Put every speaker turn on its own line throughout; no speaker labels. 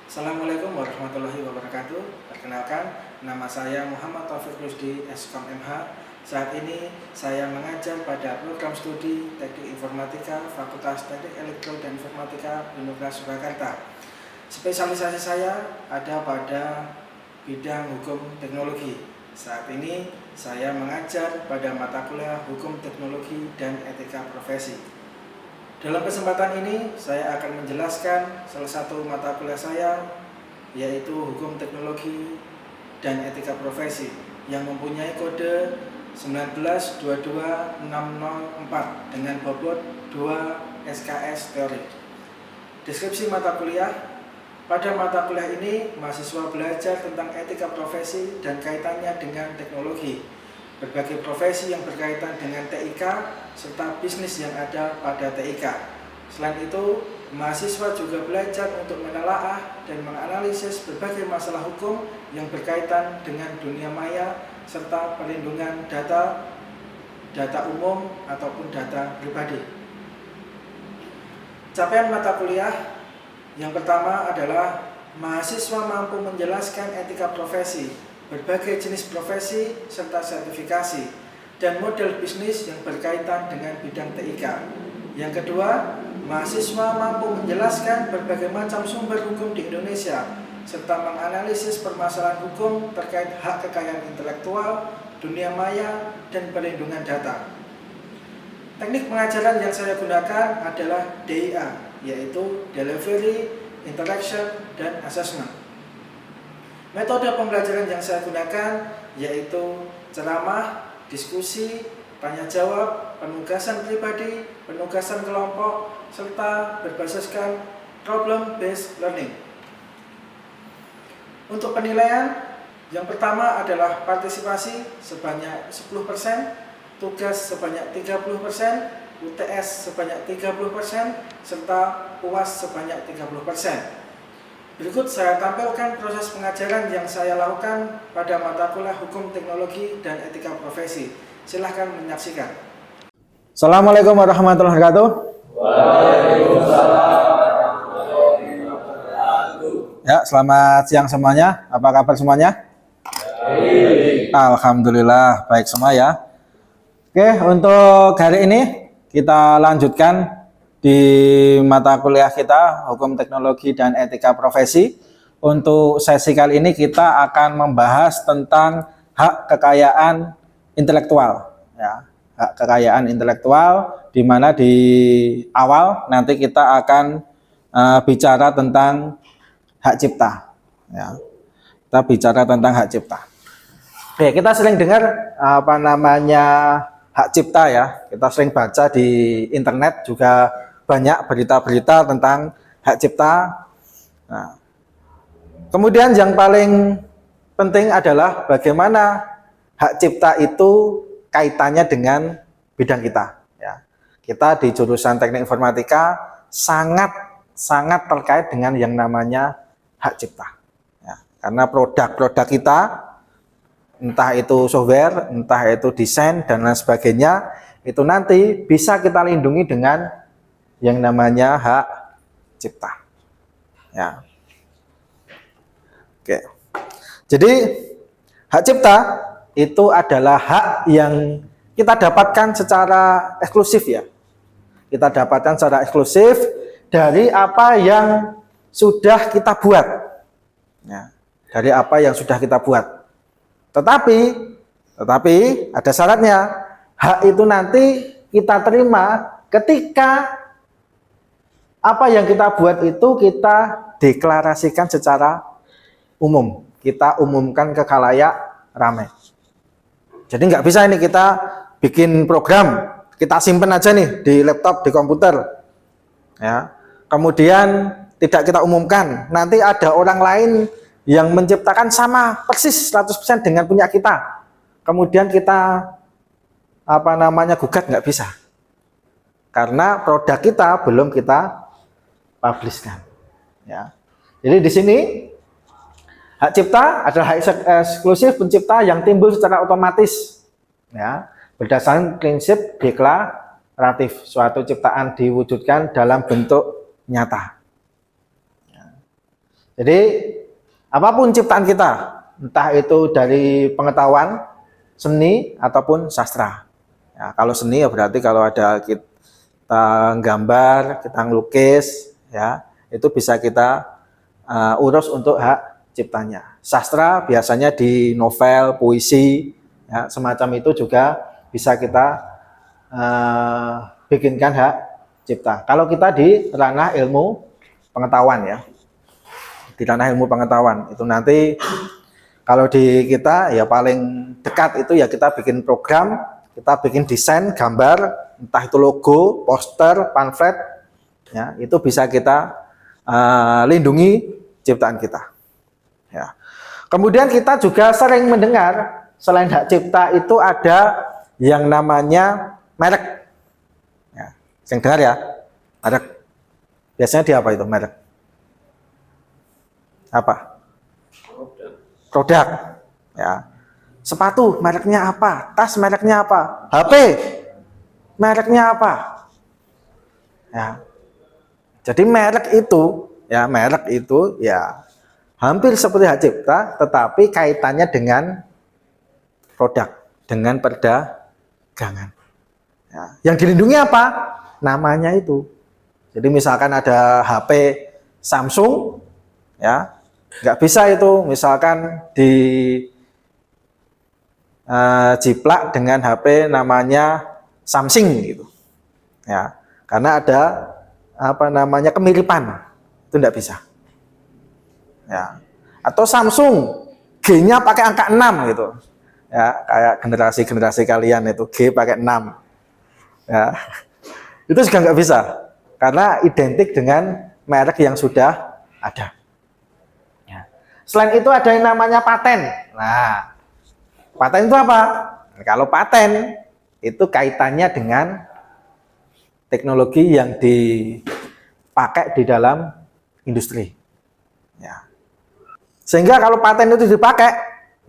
Assalamualaikum warahmatullahi wabarakatuh. Perkenalkan, nama saya Muhammad Taufik Rusdi, Skom MH. Saat ini saya mengajar pada program studi Teknik Informatika Fakultas Teknik Elektro dan Informatika Universitas Surakarta. Spesialisasi saya ada pada bidang hukum teknologi. Saat ini saya mengajar pada mata kuliah Hukum Teknologi dan Etika Profesi. Dalam kesempatan ini saya akan menjelaskan salah satu mata kuliah saya, yaitu Hukum Teknologi dan Etika Profesi, yang mempunyai kode 1922604 dengan bobot 2 SKS teori. Deskripsi mata kuliah: pada mata kuliah ini mahasiswa belajar tentang etika profesi dan kaitannya dengan teknologi, berbagai profesi yang berkaitan dengan TIK, serta bisnis yang ada pada TIK. Selain itu, mahasiswa juga belajar untuk menelaah dan menganalisis berbagai masalah hukum yang berkaitan dengan dunia maya, serta perlindungan data umum ataupun data pribadi. Capaian mata kuliah yang pertama adalah mahasiswa mampu menjelaskan etika profesi, berbagai jenis profesi, serta sertifikasi dan model bisnis yang berkaitan dengan bidang TIK. Yang kedua, mahasiswa mampu menjelaskan berbagai macam sumber hukum di Indonesia, serta menganalisis permasalahan hukum terkait hak kekayaan intelektual, dunia maya, dan perlindungan data. Teknik pengajaran yang saya gunakan adalah DIA, yaitu Delivery, Interaction, dan Assessment. Metode pembelajaran yang saya gunakan yaitu ceramah, diskusi, tanya jawab, penugasan pribadi, penugasan kelompok, serta berbasiskan problem based learning. Untuk penilaian, yang pertama adalah partisipasi sebanyak 10%, tugas sebanyak 30%, UTS sebanyak 30%, serta UAS sebanyak 30%. Berikut saya tampilkan proses pengajaran yang saya lakukan pada mata kuliah Hukum Teknologi dan Etika Profesi. Silahkan menyaksikan. Assalamualaikum warahmatullahi wabarakatuh.
Waalaikumsalam warahmatullahi wabarakatuh.
Ya, selamat siang semuanya. Apa kabar semuanya?
Baik.
Alhamdulillah, baik semua ya. Oke, untuk hari ini kita lanjutkan di mata kuliah kita Hukum Teknologi dan Etika Profesi. Untuk sesi kali ini kita akan membahas tentang hak kekayaan intelektual ya. Hak kekayaan intelektual, di mana di awal nanti kita akan bicara tentang hak cipta ya. Kita bicara tentang hak cipta. Oke, kita sering dengar hak cipta ya. Kita sering baca di internet juga banyak berita-berita tentang hak cipta. Nah, kemudian yang paling penting adalah bagaimana hak cipta itu kaitannya dengan bidang kita. Ya. Kita di jurusan Teknik Informatika sangat terkait dengan yang namanya hak cipta. Ya. Karena produk-produk kita, entah itu software, entah itu desain dan lain sebagainya, itu nanti bisa kita lindungi dengan yang namanya hak cipta. Ya. Oke. Jadi hak cipta itu adalah hak yang kita dapatkan secara eksklusif ya. Kita dapatkan secara eksklusif dari apa yang sudah kita buat. Ya. Dari apa yang sudah kita buat. Tetapi ada syaratnya. Hak itu nanti kita terima ketika apa yang kita buat itu kita deklarasikan secara umum. Kita umumkan ke khalayak ramai. Jadi nggak bisa ini kita bikin program, kita simpen aja nih di laptop, di komputer. Ya. Kemudian tidak kita umumkan. Nanti ada orang lain yang menciptakan sama persis 100% dengan punya kita. Kemudian kita gugat, nggak bisa. Karena produk kita belum kita publishkan. Ya. Jadi di sini hak cipta adalah hak eksklusif pencipta yang timbul secara otomatis, ya, berdasarkan prinsip deklaratif. Suatu ciptaan diwujudkan dalam bentuk nyata. Ya. Jadi apapun ciptaan kita, entah itu dari pengetahuan, seni ataupun sastra. Ya, kalau seni ya berarti kalau ada kita gambar, kita ngelukis, ya itu bisa kita urus untuk hak ciptanya. Sastra biasanya di novel, puisi, ya, semacam itu juga bisa kita bikinkan hak cipta. Kalau kita di ranah ilmu pengetahuan ya, di ranah ilmu pengetahuan itu nanti kalau di kita ya paling dekat itu ya kita bikin program, kita bikin desain, gambar, entah itu logo, poster, pamflet, ya itu bisa kita lindungi ciptaan kita. Ya. Kemudian kita juga sering mendengar selain hak cipta itu ada yang namanya merek. Ya, yang dengar ya, merek. Biasanya di apa itu merek? Apa? Produk. Ya. Sepatu mereknya apa? Tas mereknya apa? HP mereknya apa? Ya. Jadi merek itu ya hampir seperti hak cipta, tetapi kaitannya dengan produk, dengan perdagangan. Ya. Yang dilindungi apa? Namanya itu. Jadi misalkan ada HP Samsung, ya nggak bisa itu misalkan di jiplak dengan HP namanya Samsung gitu, ya karena ada apa namanya kemiripan, itu nggak bisa. Ya. Atau Samsung G-nya pakai angka 6 gitu. Ya, kayak generasi-generasi kalian itu G pakai 6. Ya. Itu juga nggak bisa. Karena identik dengan merek yang sudah ada. Ya. Selain itu ada yang namanya paten. Nah, paten itu apa? Nah, kalau paten itu kaitannya dengan teknologi yang dipakai di dalam industri. Ya. Sehingga kalau paten itu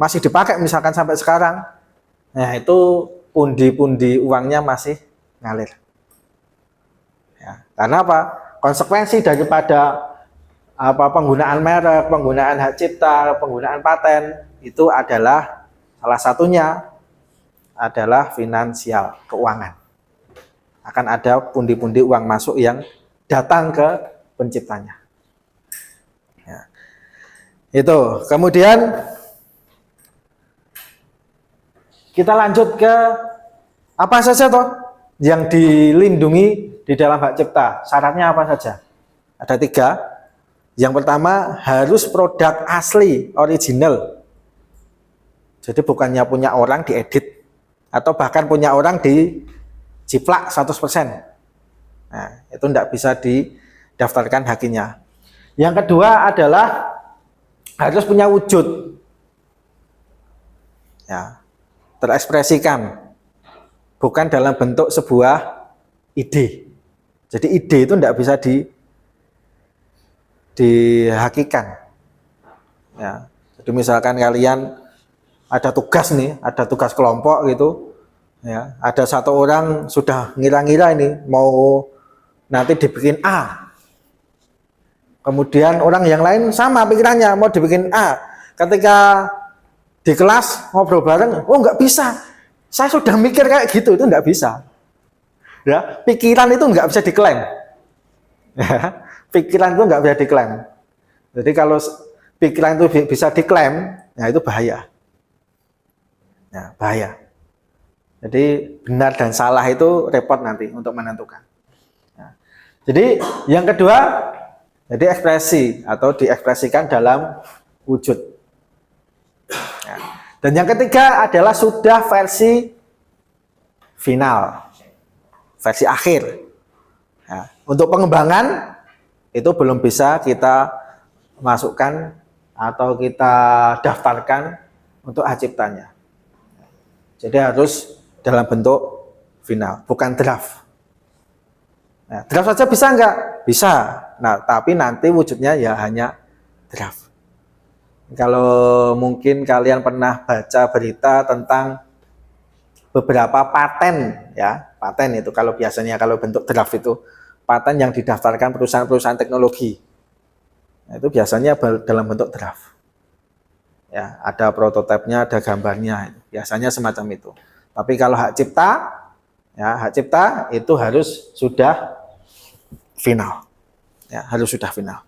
masih dipakai misalkan sampai sekarang, nah itu pundi-pundi uangnya masih ngalir. Ya, karena apa? Konsekuensi daripada penggunaan merek, penggunaan hak cipta, penggunaan paten itu adalah salah satunya adalah finansial, keuangan. Akan ada pundi-pundi uang masuk yang datang ke penciptanya. Itu. Kemudian kita lanjut ke apa saja toh yang dilindungi di dalam hak cipta. Syaratnya apa saja? Ada 3. Yang pertama harus produk asli, original. Jadi bukannya punya orang diedit atau bahkan punya orang dijiplak 100%. Nah, itu tidak bisa didaftarkan hakinya. Yang kedua adalah harus punya wujud, ya, terekspresikan, bukan dalam bentuk sebuah ide. Jadi ide itu tidak bisa dihakikan. Ya, jadi misalkan kalian ada tugas nih, ada tugas kelompok gitu, ya, ada satu orang sudah ngira-ngira ini mau nanti dibikin A. Kemudian orang yang lain sama pikirannya mau dibikin A. Ketika di kelas ngobrol bareng, oh nggak bisa. Saya sudah mikir kayak gitu, itu nggak bisa. Ya, pikiran itu nggak bisa diklaim. Ya, pikiran itu nggak bisa diklaim. Jadi kalau pikiran itu bisa diklaim, ya itu bahaya. Ya, bahaya. Jadi benar dan salah itu repot nanti untuk menentukan. Ya. Jadi yang kedua, jadi ekspresi atau diekspresikan dalam wujud. Ya. Dan yang ketiga adalah sudah versi final, versi akhir. Ya. Untuk pengembangan itu belum bisa kita masukkan atau kita daftarkan untuk hak ciptanya. Jadi harus dalam bentuk final, bukan draft. Nah, draft saja bisa enggak? Bisa. Nah, tapi nanti wujudnya ya hanya draft. Kalau mungkin kalian pernah baca berita tentang beberapa paten, ya, paten itu kalau biasanya kalau bentuk draft itu paten yang didaftarkan perusahaan-perusahaan teknologi. Nah, itu biasanya dalam bentuk draft. Ya, ada prototipenya, ada gambarnya, biasanya semacam itu. Tapi kalau hak cipta, ya hak cipta itu harus sudah final. Ya, harus sudah final.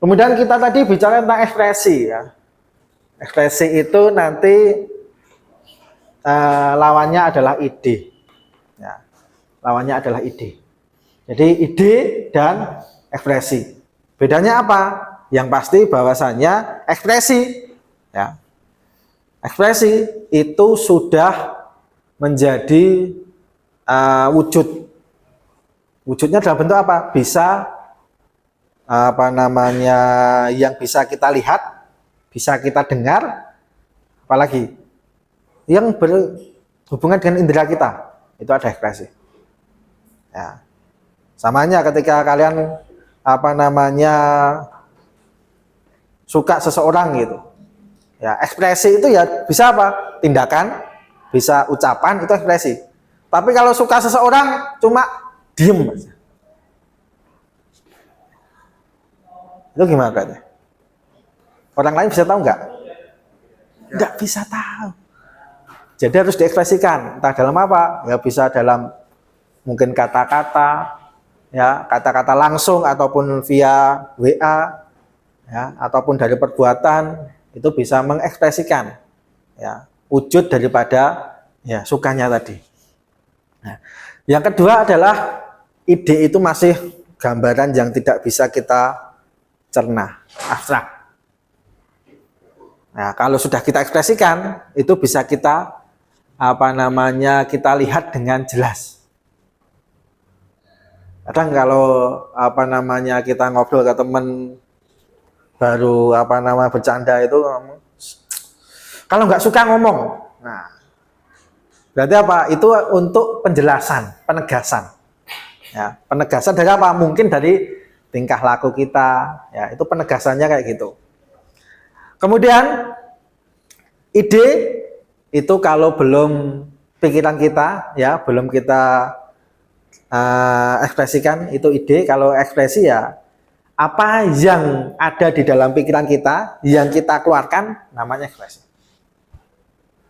Kemudian kita tadi bicara tentang ekspresi, ya. Ekspresi itu nanti lawannya adalah ide. Ya, lawannya adalah ide. Jadi ide dan ekspresi. Bedanya apa? Yang pasti bahwasannya ekspresi, ya, ekspresi itu sudah menjadi wujud. Wujudnya dalam bentuk apa? Bisa yang bisa kita lihat, bisa kita dengar, apalagi yang berhubungan dengan indera kita, itu ada ekspresi. Ya. Samanya ketika kalian suka seseorang gitu. Ya, ekspresi itu ya bisa apa? Tindakan, bisa ucapan, itu ekspresi. Tapi kalau suka seseorang cuma diem aja. Itu gimana katanya? Orang lain bisa tahu nggak? Nggak bisa tahu. Jadi harus diekspresikan. Entah dalam apa? Ya bisa dalam mungkin kata-kata, ya kata-kata langsung ataupun via WA, ya ataupun dari perbuatan, itu bisa mengekspresikan, ya wujud daripada ya sukanya tadi. Nah, yang kedua adalah ide itu masih gambaran yang tidak bisa kita cerna, abstrak. Nah, kalau sudah kita ekspresikan, itu bisa kita kita lihat dengan jelas. Kadang kalau kita ngobrol ke teman baru bercanda itu, kalau nggak suka ngomong, nah berarti apa? Itu untuk penjelasan, penegasan. Ya, penegasan dari apa? Mungkin dari tingkah laku kita, ya itu penegasannya kayak gitu. Kemudian ide itu kalau belum pikiran kita, ya belum kita ekspresikan, itu ide. Kalau ekspresi ya apa yang ada di dalam pikiran kita, yang kita keluarkan, namanya ekspresi.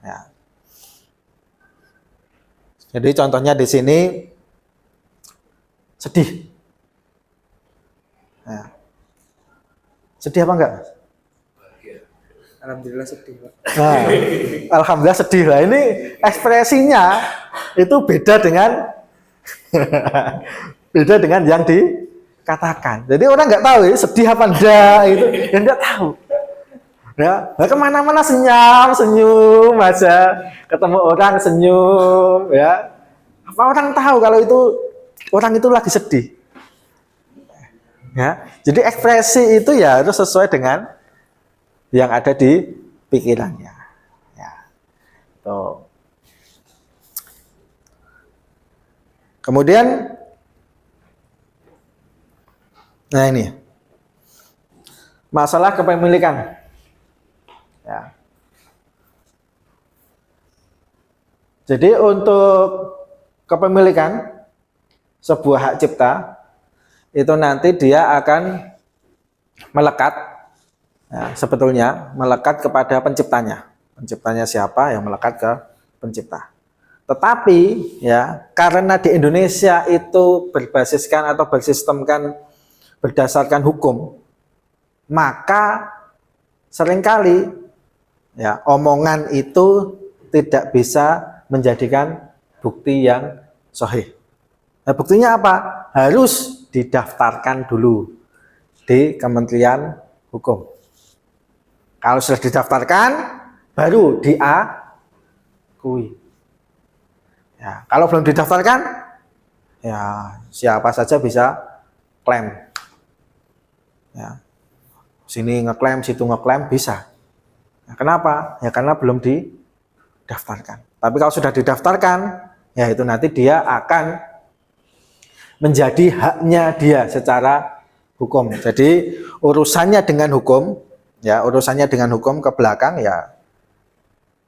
Ya. Jadi contohnya di sini sedih. Nah, sedih apa enggak?
Alhamdulillah sedih, Pak.
Nah, alhamdulillah sedih lah. Ini ekspresinya itu beda dengan yang dikatakan. Jadi orang nggak tahu ya, sedih apa enggak itu, yang nggak tahu. Ya, nah kemana-mana senyum aja, ketemu orang senyum, ya. Apa orang tahu kalau itu orang itu lagi sedih? Ya, jadi ekspresi itu ya harus sesuai dengan yang ada di pikirannya. Ya, tuh. Kemudian, nah ini masalah kepemilikan. Ya. Jadi untuk kepemilikan sebuah hak cipta itu nanti dia akan melekat, ya, sebetulnya melekat kepada penciptanya. Penciptanya siapa yang melekat ke pencipta. Tetapi ya karena di Indonesia itu berbasiskan atau bersistemkan berdasarkan hukum, maka seringkali ya omongan itu tidak bisa menjadikan bukti yang sahih. Nah, buktinya apa? Harus didaftarkan dulu di Kementerian Hukum. Kalau sudah didaftarkan, baru diakui. Ya, kalau belum didaftarkan, ya siapa saja bisa klaim. Ya, sini ngeklaim, situ ngeklaim bisa. Nah, kenapa? Ya karena belum didaftarkan. Tapi kalau sudah didaftarkan, ya itu nanti dia akan menjadi haknya dia secara hukum. Jadi urusannya dengan hukum, ya urusannya dengan hukum ke belakang, ya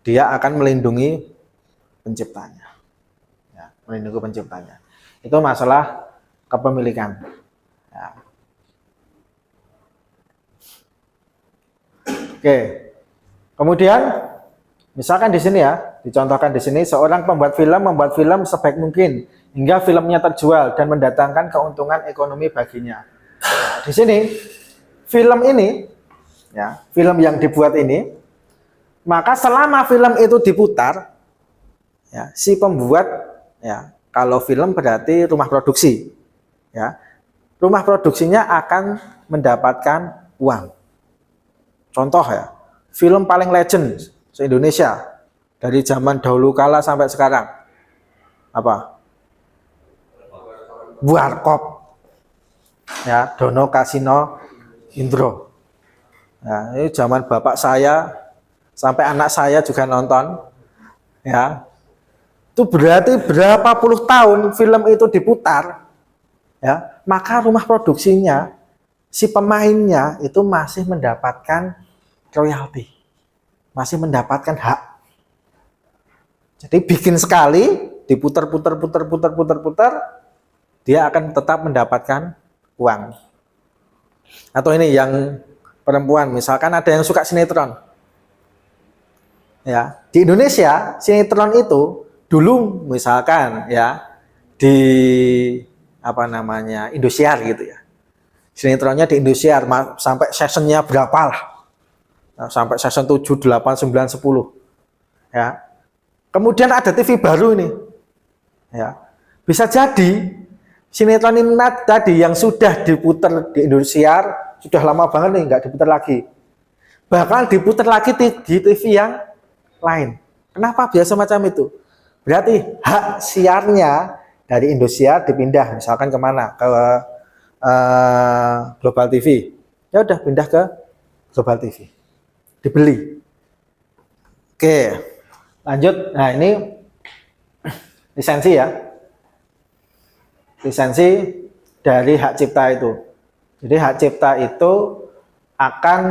dia akan melindungi penciptanya, ya, melindungi penciptanya. Itu masalah kepemilikan. Ya. Oke. Kemudian misalkan di sini ya, dicontohkan di sini seorang pembuat film membuat film sebaik mungkin hingga filmnya terjual dan mendatangkan keuntungan ekonomi baginya. Di sini film ini ya, film yang dibuat ini, maka selama film itu diputar ya, si pembuat ya, kalau film berarti rumah produksi ya. Rumah produksinya akan mendapatkan uang. Contoh ya, film paling legend se-Indonesia dari zaman dahulu kala sampai sekarang apa? Warkop ya, Dono Kasino Indro. Nah, ini zaman bapak saya sampai anak saya juga nonton ya. Itu berarti berapa puluh tahun film itu diputar ya, maka rumah produksinya, si pemainnya itu masih mendapatkan royalti, masih mendapatkan hak. Jadi bikin sekali, diputar-putar, dia akan tetap mendapatkan uang. Atau ini yang perempuan, misalkan ada yang suka sinetron. Ya, di Indonesia sinetron itu dulu misalkan ya di apa namanya Indosiar gitu ya. Sinetronnya di Indosiar sampai seasonnya berapa lah. Nah, sampai season 7, 8, 9, 10. Ya. Kemudian ada TV baru ini. Ya. Bisa jadi sinetron ini tadi yang sudah diputar di Indosiar sudah lama banget nih nggak diputar lagi. Bahkan diputar lagi di TV yang lain. Kenapa biasa macam itu? Berarti hak siarnya dari Indosiar dipindah misalkan kemana? Ke Global TV. Ya udah pindah ke Global TV. Dibeli. Oke, lanjut. Nah ini lisensi ya. Lisensi dari hak cipta itu. Jadi hak cipta itu akan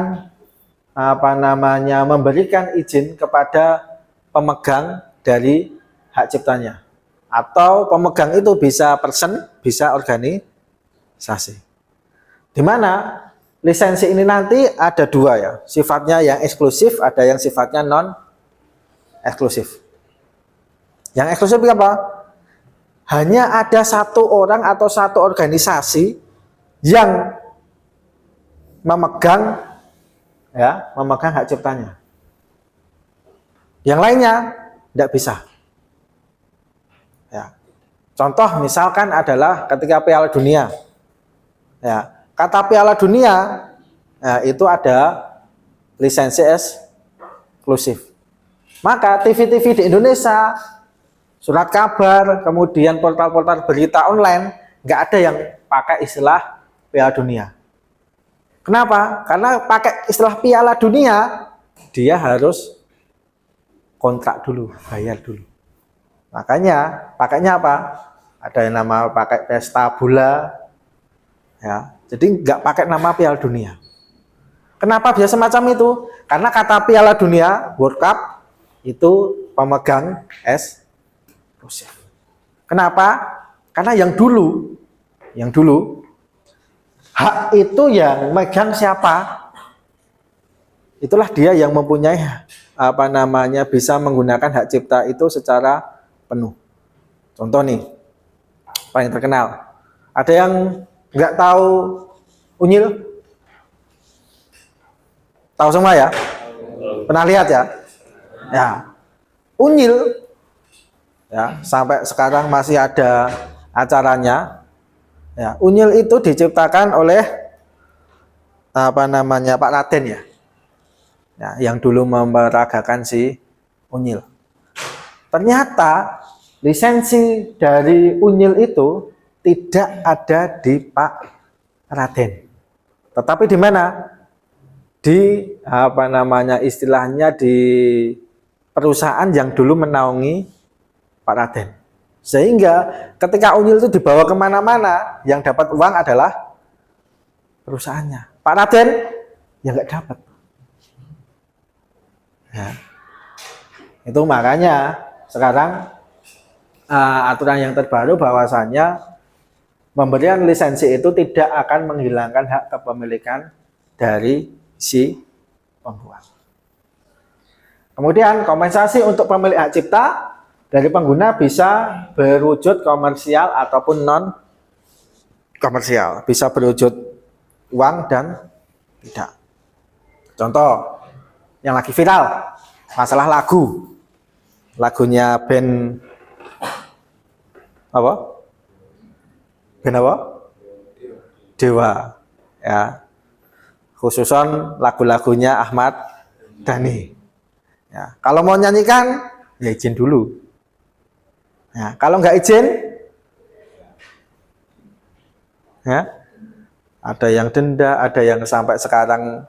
apa namanya memberikan izin kepada pemegang dari hak ciptanya. Atau pemegang itu bisa person, bisa organisasi. Di mana lisensi ini nanti ada dua ya, sifatnya yang eksklusif, ada yang sifatnya non eksklusif. Yang eksklusif apa? Hanya ada satu orang atau satu organisasi yang memegang hak ciptanya. Yang lainnya tidak bisa. Ya. Contoh misalkan adalah ketika Piala Dunia. Ya, kata Piala Dunia itu ada lisensi eksklusif. Maka TV-TV di Indonesia, surat kabar, kemudian portal-portal berita online, nggak ada yang pakai istilah Piala Dunia. Kenapa? Karena pakai istilah Piala Dunia, dia harus kontrak dulu, bayar dulu. Makanya pakainya apa? Ada yang nama pakai pesta bola, ya. Jadi nggak pakai nama Piala Dunia. Kenapa biasa macam itu? Karena kata Piala Dunia, World Cup itu pemegang eksklusif. Kenapa? Karena yang dulu hak itu yang megang siapa? Itulah dia yang mempunyai apa namanya bisa menggunakan hak cipta itu secara penuh. Contoh nih, paling terkenal. Ada yang nggak tahu Unyil? Tahu semua ya? Pernah lihat ya? Ya, Unyil ya sampai sekarang masih ada acaranya. Ya, Unyil itu diciptakan oleh apa namanya Pak Raden ya. Ya, yang dulu memeragakan si Unyil. Ternyata lisensi dari Unyil itu tidak ada di Pak Raden. Tetapi di mana? Di apa namanya istilahnya di perusahaan yang dulu menaungi Pak Raden. Sehingga ketika Unyil itu dibawa kemana-mana, yang dapat uang adalah perusahaannya. Pak Raden ya nggak dapat. Ya. Itu makanya sekarang aturan yang terbaru bahwasannya Pemberian lisensi itu tidak akan menghilangkan hak kepemilikan dari si pembuat. Kemudian kompensasi untuk pemilik hak cipta dari pengguna bisa berwujud komersial ataupun non komersial, bisa berwujud uang dan tidak. Contoh yang lagi viral, masalah lagunya band apa? Band apa? Dewa, ya. Khususon lagu-lagunya Ahmad Dhani. Ya, kalau mau nyanyikan, ya izin dulu. Ya, kalau nggak izin, ya, ada yang denda, ada yang sampai sekarang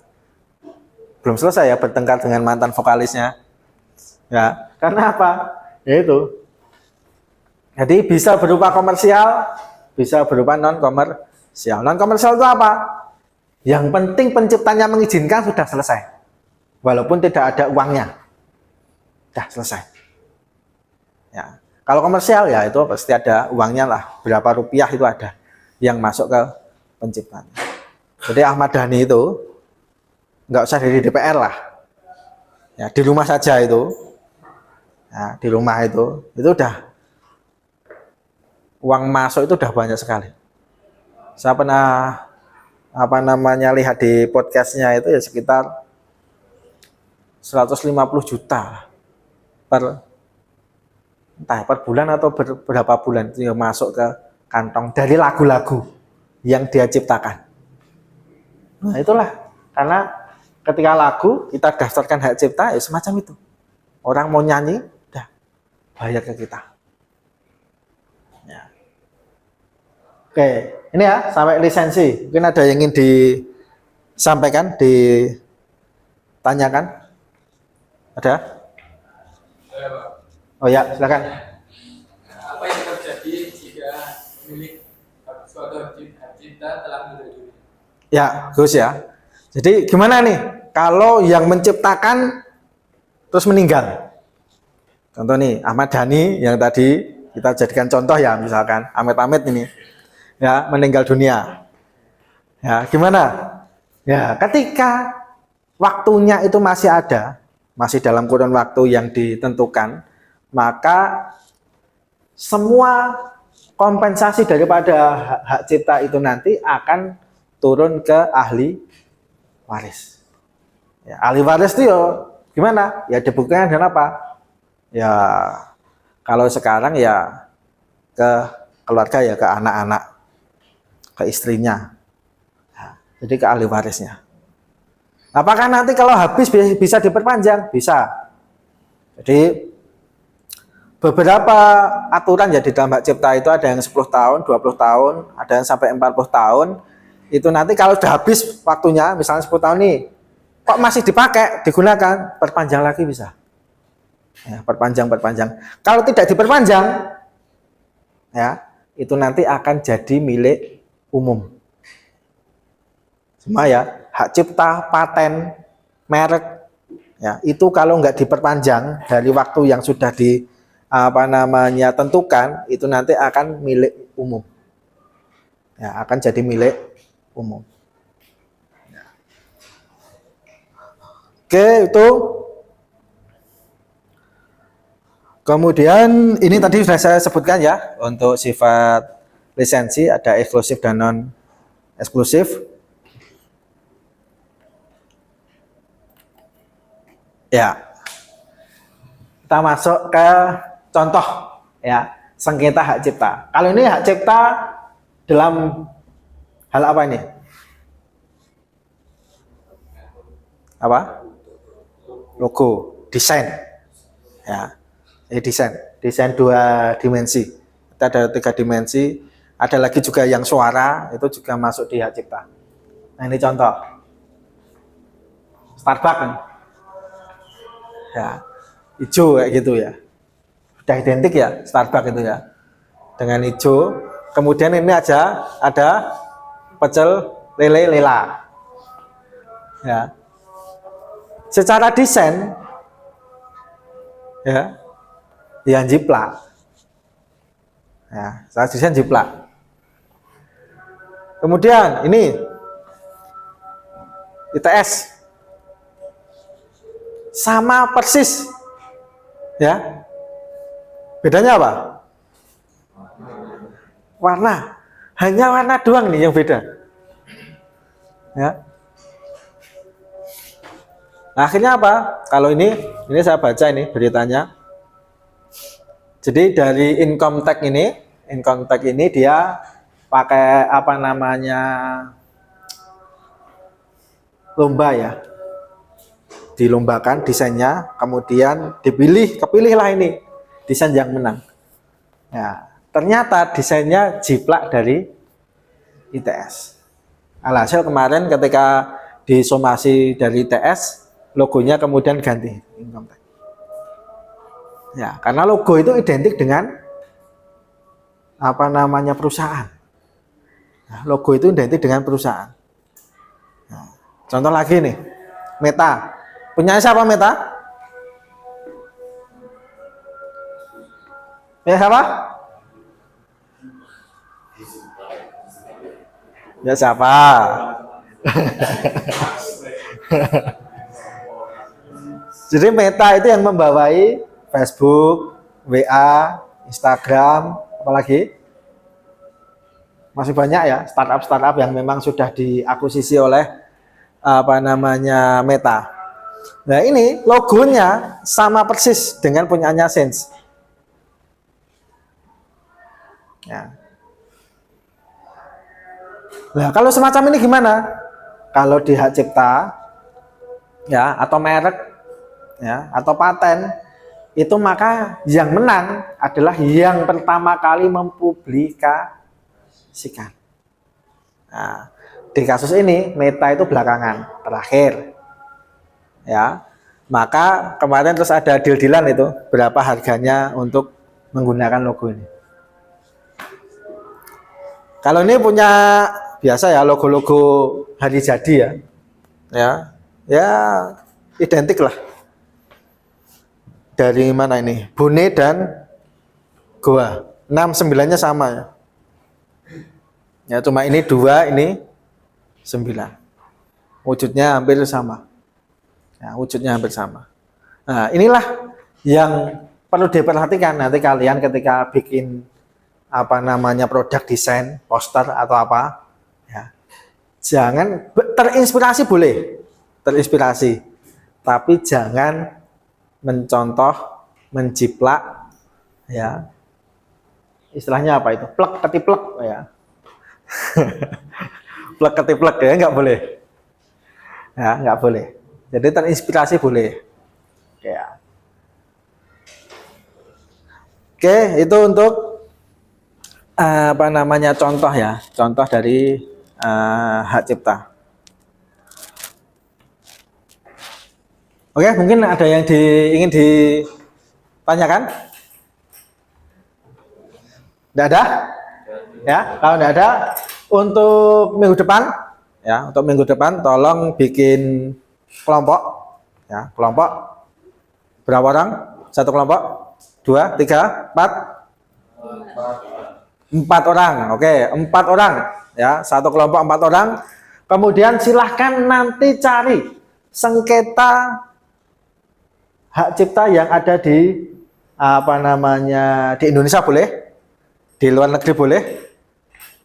belum selesai ya bertengkar dengan mantan vokalisnya. Ya, karena apa? Ya itu. Jadi bisa berupa komersial, bisa berupa non komersial. Non komersial itu apa? Yang penting penciptanya mengizinkan sudah selesai. Walaupun tidak ada uangnya. Sudah selesai. Ya. Kalau komersial ya itu pasti ada uangnya lah. Berapa rupiah itu ada yang masuk ke penciptanya. Jadi Ahmad Dhani itu nggak usah dari DPR lah. Ya, di rumah saja itu. Ya, di rumah itu udah uang masuk itu udah banyak sekali. Saya pernah lihat di podcastnya itu ya sekitar 150 juta per bulan atau berapa bulan itu yang masuk ke kantong dari lagu-lagu yang dia ciptakan. Nah itulah, karena ketika lagu kita daftarkan hak cipta ya semacam itu. Orang mau nyanyi, udah bayar ke kita. Ya. Oke, ini ya sampai lisensi. Mungkin ada yang ingin disampaikan, ditanyakan? Ada? Oh ya, silakan.
Apa yang terjadi jika milik suatu hak cipta telah meninggal dunia?
Ya, Gus ya. Jadi gimana nih kalau yang menciptakan terus meninggal? Contoh nih Ahmad Dhani yang tadi kita jadikan contoh ya, misalkan Amit-amit ini ya meninggal dunia. Ya, gimana? Ya, ketika waktunya itu masih ada, masih dalam kurun waktu yang ditentukan, maka semua kompensasi daripada hak cipta itu nanti akan turun ke ahli waris. Ya, ahli waris itu ya gimana? Ya dibuktikan dengan apa? Ya kalau sekarang ya ke keluarga ya ke anak-anak, ke istrinya. Nah, jadi ke ahli warisnya. Apakah nanti kalau habis bisa diperpanjang? Bisa. Jadi beberapa aturan ya di dalam hak cipta itu ada yang 10 tahun, 20 tahun, ada yang sampai 40 tahun. Itu nanti kalau sudah habis waktunya, misalnya 10 tahun nih, kok masih dipakai, digunakan, perpanjang lagi bisa. Ya, perpanjang. Kalau tidak diperpanjang, ya, itu nanti akan jadi milik umum. Semua ya, hak cipta, paten, merek, ya, itu kalau nggak diperpanjang dari waktu yang sudah tentukan, itu nanti akan milik umum. Ya, akan jadi milik umum. Ya. Oke, itu. Kemudian ini tadi sudah saya sebutkan ya, untuk sifat lisensi ada eksklusif dan non eksklusif. Ya. Kita masuk ke contoh ya, sengketa hak cipta. Kalau ini hak cipta dalam hal apa ini? Apa? Logo, desain. Ya. Ini desain 2 dimensi. Kita ada 3 dimensi. Ada lagi juga yang suara, itu juga masuk di hak cipta. Nah, ini contoh. Starbucks nih. Ya. Hijau kayak gitu ya. Sudah identik ya Starbucks itu ya. Dengan hijau. Kemudian ini aja ada pecel lele lela. Ya. Secara desain ya, yang jiplak. Ya, secara desain jiplak. Kemudian ini ITS sama persis, ya. Bedanya apa? Warna. Hanya warna doang nih yang beda. Ya. Nah, akhirnya apa? Kalau ini saya baca ini beritanya. Jadi dari income tax ini dia pakai apa namanya lomba ya. Dilombakan desainnya, kemudian kepilihlah ini desain yang menang. Ya, ternyata desainnya jiplak dari ITS. Alhasil kemarin ketika disomasi dari ITS, logonya kemudian ganti income tax. Ya, karena logo itu identik dengan apa namanya perusahaan. Nah, logo itu identik dengan perusahaan. Nah, contoh lagi nih, Meta. Punya siapa Meta? Ya siapa? Ya siapa? Jadi Meta itu yang membawai Facebook, WA, Instagram, apalagi masih banyak ya startup yang memang sudah diakuisisi oleh apa namanya Meta. Nah ini logonya sama persis dengan punyanya Sense. Ya. Nah kalau semacam ini gimana? Kalau di hak cipta, ya atau merek, ya atau paten, itu maka yang menang adalah yang pertama kali mempublikasikan. Nah, di kasus ini Meta itu belakangan terakhir. Ya, maka kemarin terus ada deal-dealan itu berapa harganya untuk menggunakan logo ini. Kalau ini punya biasa ya logo-logo hari jadi ya identik lah. Dari mana ini? Bone dan Goa. 6-9-nya sama ya. Ya cuma ini 2, ini 9. Wujudnya hampir sama. Ya, wujudnya hampir sama. Nah, inilah yang perlu diperhatikan nanti kalian ketika bikin apa namanya produk desain, poster atau apa. Ya. Jangan terinspirasi boleh, terinspirasi, tapi jangan mencontoh, menjiplak, ya. Istilahnya apa itu? Plek ketiplek, ya. Plek ketiplek ya, nggak boleh. Ya, nggak boleh. Jadi terinspirasi boleh. Ya. Oke, itu untuk apa namanya contoh ya, contoh dari hak cipta. Oke, mungkin ada yang ingin ditanyakan? Tidak ada? Ya, kalau tidak ada, untuk minggu depan, ya, untuk minggu depan, tolong bikin kelompok, ya, kelompok berapa orang? Satu kelompok? 2, 3, 4 orang, oke, 4 orang, ya, satu kelompok 4 orang. Kemudian silahkan nanti cari sengketa hak cipta yang ada di apa namanya di Indonesia boleh, di luar negeri boleh.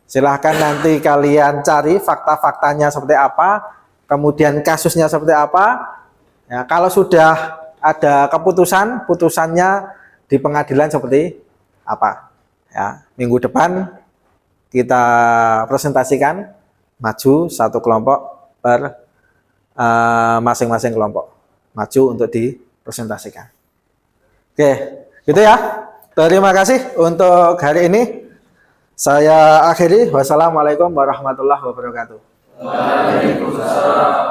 Silahkan nanti kalian cari fakta-faktanya seperti apa, kemudian kasusnya seperti apa. Ya, kalau sudah ada keputusan, putusannya di pengadilan seperti apa. Ya, minggu depan kita presentasikan maju satu kelompok per masing-masing kelompok maju untuk dipresentasikan. Oke, gitu ya. Terima kasih untuk hari ini. Saya akhiri. Wassalamualaikum warahmatullahi wabarakatuh. Waalaikumsalam.